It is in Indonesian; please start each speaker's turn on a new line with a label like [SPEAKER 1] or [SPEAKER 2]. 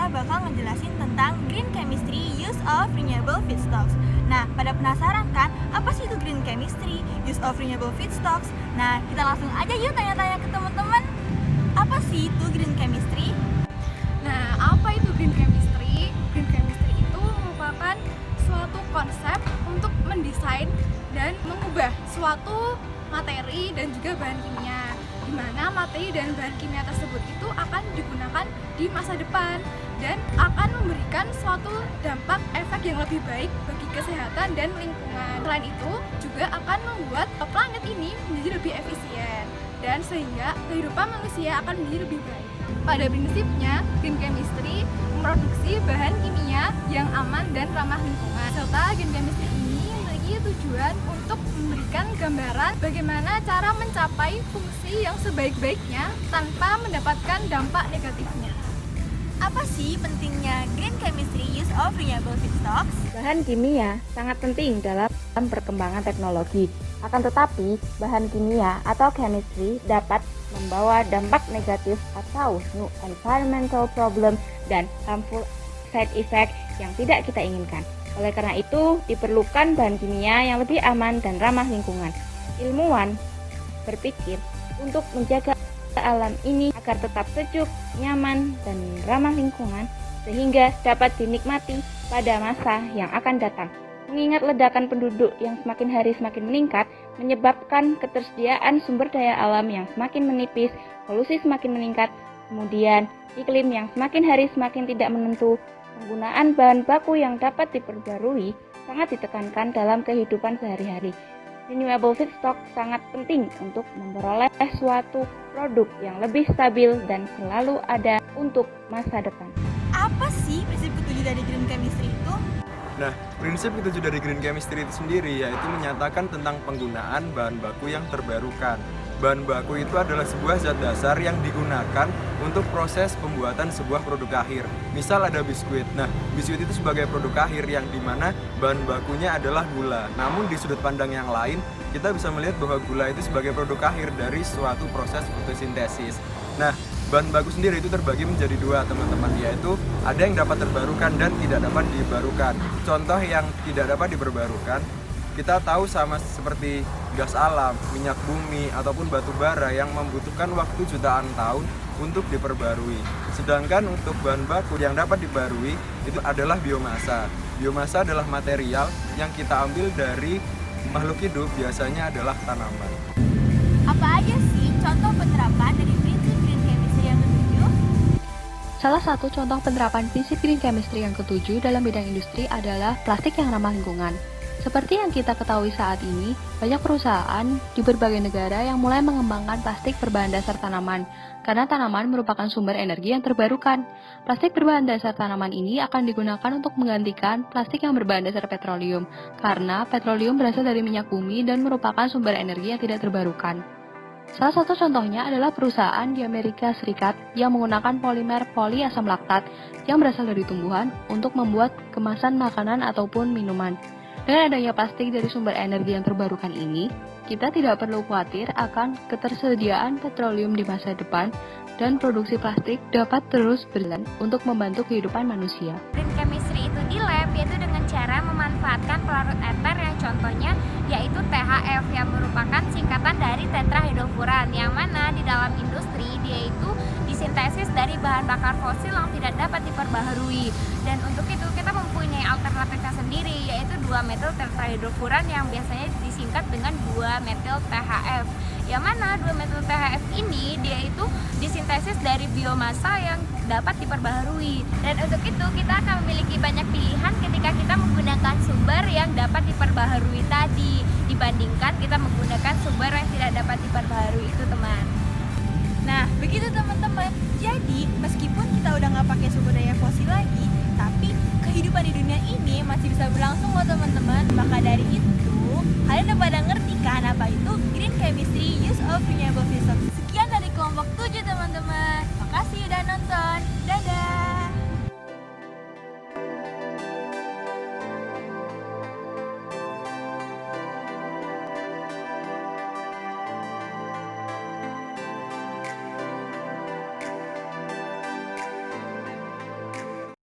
[SPEAKER 1] kita bakal ngejelasin tentang green chemistry use of renewable feedstocks. Nah, pada penasaran kan, apa sih itu green chemistry use of renewable feedstocks? Nah, kita langsung aja yuk tanya-tanya ke teman-teman. Apa sih itu green chemistry?
[SPEAKER 2] Nah, apa itu green chemistry? Green chemistry itu merupakan suatu konsep untuk mendesain dan mengubah suatu materi dan juga bahan kimia, di mana materi dan bahan kimia tersebut itu akan digunakan di masa depan dan akan memberikan suatu dampak efek yang lebih baik bagi kesehatan dan lingkungan. Selain itu, juga akan membuat planet ini menjadi lebih efisien dan sehingga kehidupan manusia akan menjadi lebih baik. Pada prinsipnya, green chemistry memproduksi bahan kimia yang aman dan ramah lingkungan. Serta green chemistry ini memiliki tujuan untuk memberikan gambaran bagaimana cara mencapai fungsi yang sebaik-baiknya tanpa mendapatkan dampak negatifnya.
[SPEAKER 1] Apa sih pentingnya green chemistry use of renewable feedstocks?
[SPEAKER 3] Bahan kimia sangat penting dalam perkembangan teknologi. Akan tetapi, bahan kimia atau chemistry dapat membawa dampak negatif atau new environmental problem dan harmful side effect yang tidak kita inginkan. Oleh karena itu, diperlukan bahan kimia yang lebih aman dan ramah lingkungan. Ilmuwan berpikir untuk menjaga alam ini agar tetap sejuk, nyaman, dan ramah lingkungan sehingga dapat dinikmati pada masa yang akan datang. Mengingat ledakan penduduk yang semakin hari semakin meningkat menyebabkan ketersediaan sumber daya alam yang semakin menipis, polusi semakin meningkat, kemudian iklim yang semakin hari semakin tidak menentu, penggunaan bahan baku yang dapat diperbarui sangat ditekankan dalam kehidupan sehari-hari. Renewable feedstock sangat penting untuk memperoleh suatu produk yang lebih stabil dan selalu ada untuk masa depan.
[SPEAKER 1] Apa sih prinsip ketujuh dari green chemistry itu?
[SPEAKER 4] Nah, prinsip ketujuh dari green chemistry itu sendiri yaitu menyatakan tentang penggunaan bahan baku yang terbarukan. Bahan baku itu adalah sebuah zat dasar yang digunakan untuk proses pembuatan sebuah produk akhir. Misal ada biskuit. Nah, biskuit itu sebagai produk akhir yang dimana bahan bakunya adalah gula. Namun di sudut pandang yang lain, kita bisa melihat bahwa gula itu sebagai produk akhir dari suatu proses fotosintesis. Nah, bahan baku sendiri itu terbagi menjadi dua, teman-teman, yaitu ada yang dapat terbarukan dan tidak dapat dibarukan. Contoh yang tidak dapat diperbarukan, kita tahu sama seperti gas alam, minyak bumi, ataupun batu bara yang membutuhkan waktu jutaan tahun untuk diperbarui. Sedangkan untuk bahan baku yang dapat dibarui itu adalah biomasa. Biomasa adalah material yang kita ambil dari makhluk hidup, biasanya adalah tanaman.
[SPEAKER 1] Apa aja sih contoh penerapan dari prinsip green chemistry yang ketujuh?
[SPEAKER 5] Salah satu contoh penerapan prinsip green chemistry yang ketujuh dalam bidang industri adalah plastik yang ramah lingkungan. Seperti yang kita ketahui saat ini, banyak perusahaan di berbagai negara yang mulai mengembangkan plastik berbahan dasar tanaman, karena tanaman merupakan sumber energi yang terbarukan. Plastik berbahan dasar tanaman ini akan digunakan untuk menggantikan plastik yang berbahan dasar petroleum, karena petroleum berasal dari minyak bumi dan merupakan sumber energi yang tidak terbarukan. Salah satu contohnya adalah perusahaan di Amerika Serikat yang menggunakan polimer poliasam laktat yang berasal dari tumbuhan untuk membuat kemasan makanan ataupun minuman. Dengan adanya plastik dari sumber energi yang terbarukan ini, kita tidak perlu khawatir akan ketersediaan petroleum di masa depan dan produksi plastik dapat terus berjalan untuk membantu kehidupan manusia.
[SPEAKER 6] Green chemistry itu di lab yaitu dengan cara memanfaatkan pelarut eter yang contohnya yaitu THF yang merupakan singkatan dari tetrahidrofuran yang mana di dalam industri dia itu disintesis dari bahan bakar fosil yang tidak dapat diperbaharui, dan untuk itu kita mempunyai alternatifnya sendiri yaitu 2-metil tetrahidrofuran yang biasanya disingkat dengan 2-metil THF, yang mana 2-metil THF ini dia itu disintesis dari biomasa yang dapat diperbaharui, dan untuk itu kita akan memiliki banyak pilihan ketika kita menggunakan sumber yang dapat diperbaharui tadi dibandingkan kita menggunakan sumber yang tidak dapat diperbaharui itu, teman.
[SPEAKER 1] Nah, begitu teman-teman. Jadi, meskipun kita udah nggak pakai sumber daya fosil lagi, tapi kehidupan di dunia ini masih bisa berlangsung loh teman-teman. Maka dari itu, kalian udah pada ngerti kan apa itu green chemistry use of renewable feedstocks. Sekian dari kelompok 7 teman-teman. Makasih udah nonton.